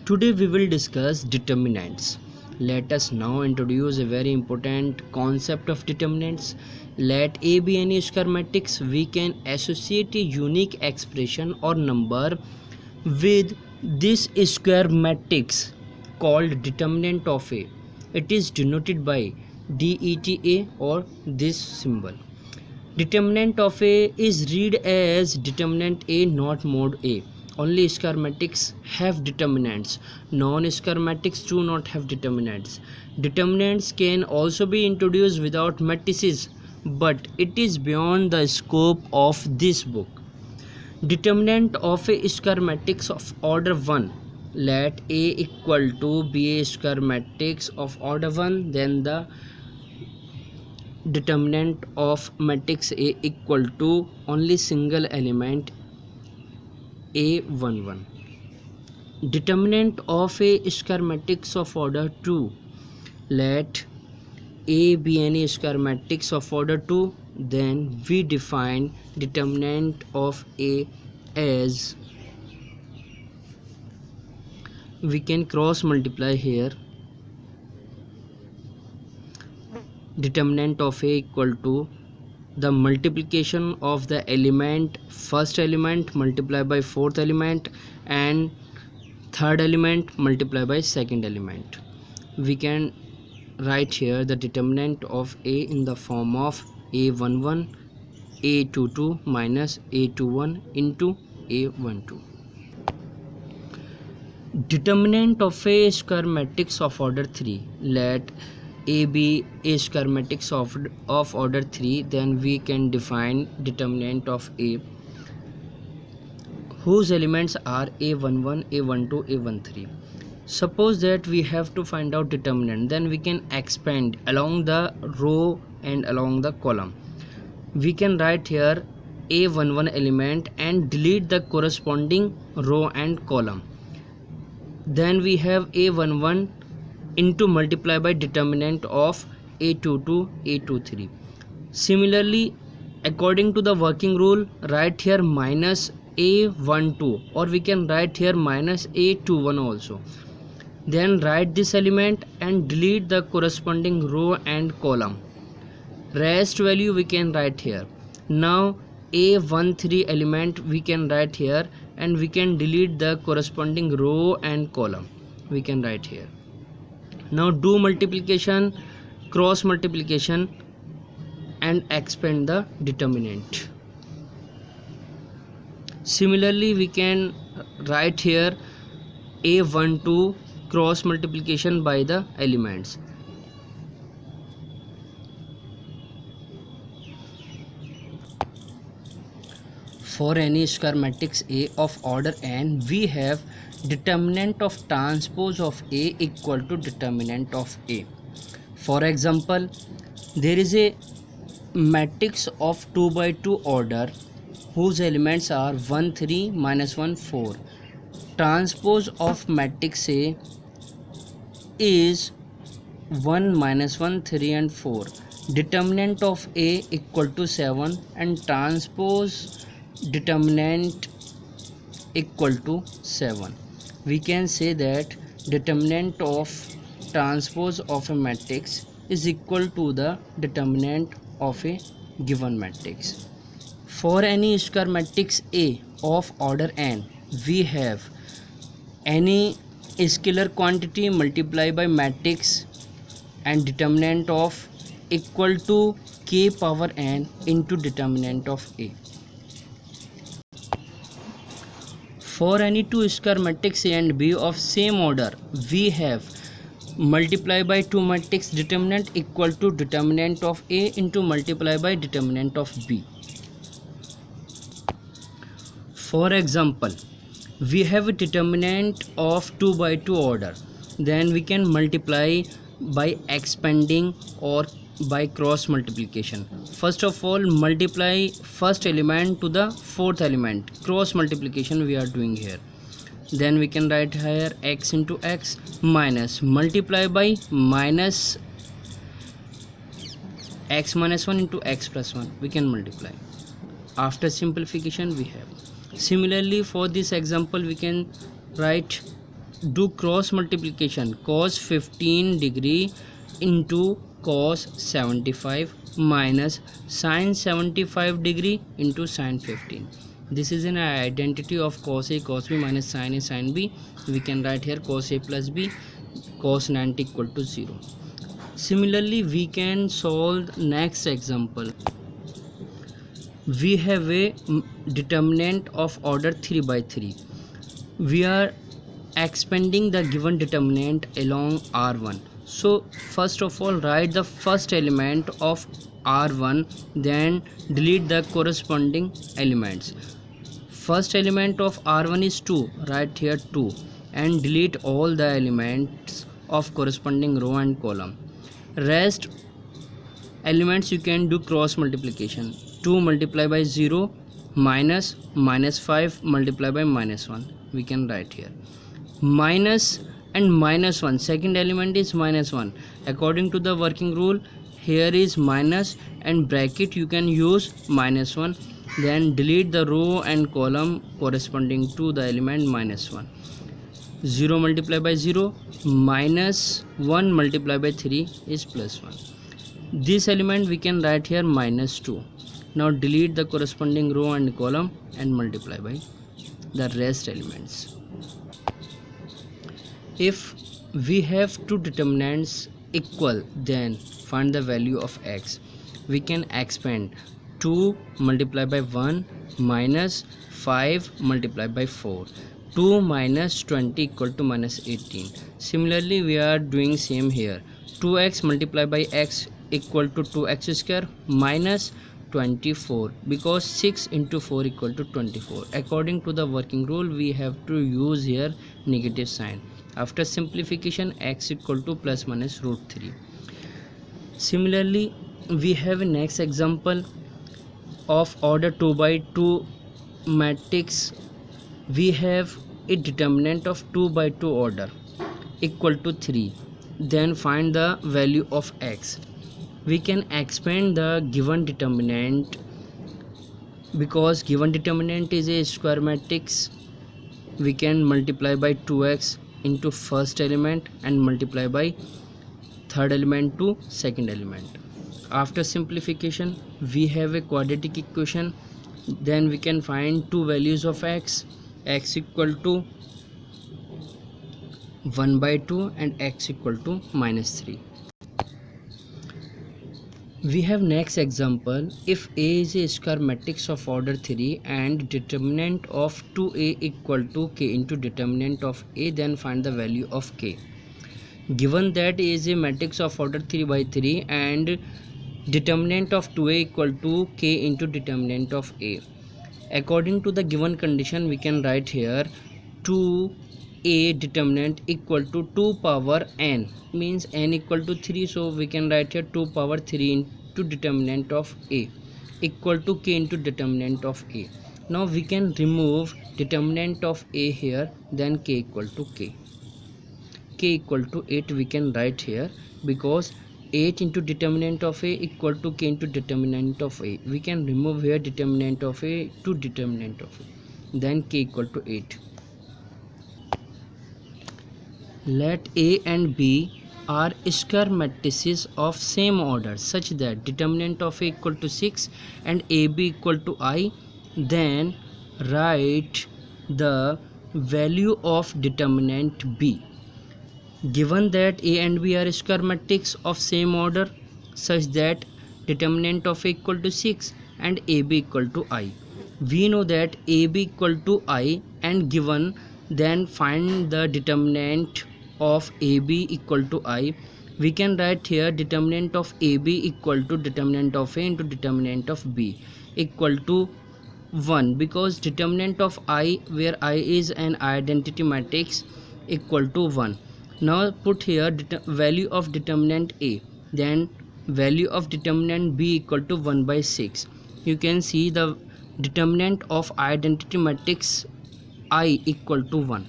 Today we will discuss determinants. Let us now introduce a very important concept of determinants. Let A be any square matrix. We can associate a unique expression or number with this square matrix called determinant of A. It is denoted by DETA or this symbol. Determinant of A is read as determinant A not mod A. Only square matrices have determinants. Non-square matrices do not have determinants. Determinants can also be introduced without matrices, but it is beyond the scope of this book. Determinant of a square matrix of order 1. Let A equal to be a square matrix of order 1, then the determinant of matrix A equal to only single element A11. Determinant of a square matrix of order 2. Let A be any square matrix of order 2, then we define determinant of A as, we can cross multiply here, determinant of A equal to the multiplication of the element, first element multiplied by fourth element and third element multiplied by second element. We can write here the determinant of A in the form of A11 A22 minus A21 into A12. Determinant of a square matrix of order 3. Let A be a square matrix of order 3, then we can define determinant of A whose elements are A11, A12, A13. Suppose that we have to find out determinant, then we can expand along the row and along the column. We can write here A11 element and delete the corresponding row and column. Then we have A11 into multiply by determinant of A22, A23. Similarly, according to the working rule, write here minus A12, or we can write here minus A21 also. Then write this element and delete the corresponding row and column. Rest value we can write here. Now A13 element we can write here and we can delete the corresponding row and column. We can write here. Now do multiplication, cross multiplication and expand the determinant. Similarly, we can write here A12 cross multiplication by the elements. For any square matrix A of order n, we have determinant of transpose of A equal to determinant of A. For example, there is a matrix of 2 by 2 order whose elements are 1 3 minus 1 4. Transpose of matrix A is 1 minus 1 3 and 4. Determinant of A equal to 7 and transpose determinant equal to 7. We can say that determinant of transpose of a matrix is equal to the determinant of a given matrix. For any square matrix A of order n, we have any scalar quantity multiplied by matrix and determinant of equal to k power n into determinant of A. For any two square matrix A and B of same order, we have multiply by 2 matrix determinant equal to determinant of A into multiply by determinant of B. For example, we have a determinant of 2 by 2 order, then we can multiply by expanding or by cross multiplication. First of all, multiply first element to the fourth element, cross multiplication we are doing here. Then we can write here x into x minus multiply by minus x minus 1 into x plus 1, we can multiply. After simplification we have. Similarly, for this example we can write do cross multiplication. Cos 15 degree into cos 75 minus sin 75 degree into sin 15. This is an identity of cos A cos B minus sin A sin B. We can write here cos A plus B, cos 90 equal to 0. Similarly, we can solve next example. We have a determinant of order 3 by 3. We are expanding the given determinant along R1. So first of all, write the first element of R1, then delete the corresponding elements. First element of R1 is 2, write here 2, and delete all the elements of corresponding row and column. Rest elements you can do cross multiplication. 2 multiplied by 0 minus 5 multiplied by -1. We can write here minus and -1. Second element is -1. According to the working rule, here is minus and bracket you can use -1. Then delete the row and column corresponding to the element -1. 0 multiplied by 0 minus 1 multiplied by 3 is +1. This element we can write here -2. Now delete the corresponding row and column and multiply by the rest elements. If we have two determinants equal, then find the value of x. We can expand 2 multiplied by 1 minus 5 multiplied by 4. 2 minus 20 equal to -18. Similarly, we are doing same here. 2x multiplied by x equal to 2x square minus 24, because 6 into 4 equal to 24. According to the working rule, we have to use here negative sign. After simplification, x equal to plus minus √3. Similarly, we have a next example of order 2 by 2 matrix. We have a determinant of 2 by 2 order equal to 3. Then find the value of x. We can expand the given determinant, because given determinant is a square matrix. We can multiply by 2x into first element and multiply by third element to second element. After simplification, we have a quadratic equation. Then we can find two values of x equal to 1 by 2 and x equal to -3. We have next example. If A is a square matrix of order 3 and determinant of 2A equal to k into determinant of A, then find the value of k. Given that A is a matrix of order 3 by 3 and determinant of 2A equal to k into determinant of A. According to the given condition, we can write here 2A determinant equal to 2 power n, means n equal to 3, so we can write here 2 power 3 into determinant of A equal to k into determinant of A. Now we can remove determinant of A here, then k equal to k equal to 8 we can write here, because 8 into determinant of A equal to k into determinant of A. We can remove here determinant of A to determinant of A, then k equal to 8. Let A and B are square matrices of same order such that determinant of A equal to 6 and AB equal to I. Then write the value of determinant B. Given that A and B are square matrix of same order such that determinant of A equal to 6 and AB equal to I. We know that AB equal to I and given, then find the determinant of AB equal to I. We can write here determinant of AB equal to determinant of A into determinant of B equal to 1, because determinant of I, where I is an identity matrix, equal to 1. Now put here value of determinant A, then value of determinant B equal to 1 by 6. You can see the determinant of identity matrix I equal to 1.